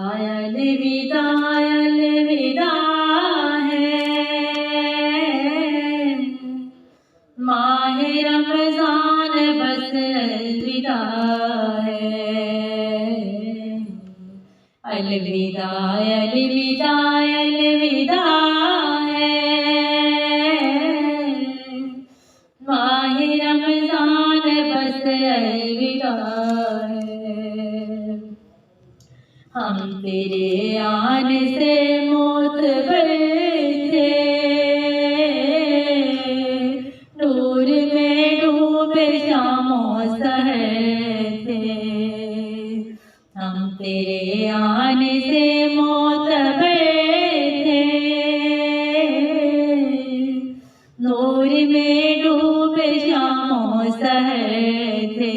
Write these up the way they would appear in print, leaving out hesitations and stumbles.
अलविदा अलविदा है, माहे रमजान बस अलविदा है। अलविदा अलविदा अलविदा है, माहे रमजान बस अलविदा है। हम तेरे आने से मोतबर थे, नूर में डूबे शामों सहर थे। हम तेरे आने से मोतबर थे, नूर में डूबे शामों सहर थे।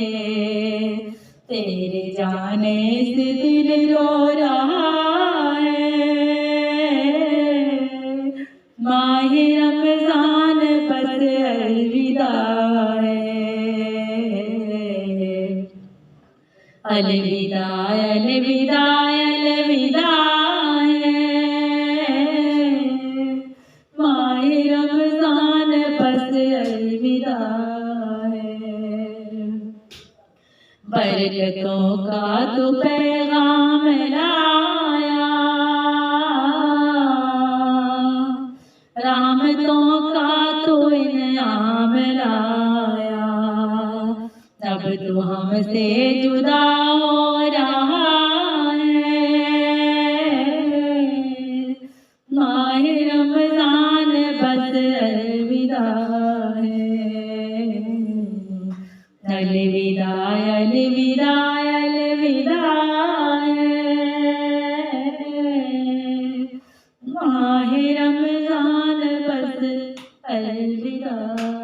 तेरे जाने से दिल रो रहा है, माहे रमजान बस अलविदा है। अलविदा अलविदा अलविदा है, माहे रमजान बस अलविदा है। बरकतों का तू पैगाम लाया, रहमतों का तू इनाम लाया। अब तू हमसे जुदा हो रहा है, माहे रमजान बस अलविदा है। अलविदा अलविदा अलविदा है, माहे रमजान बस अलविदा।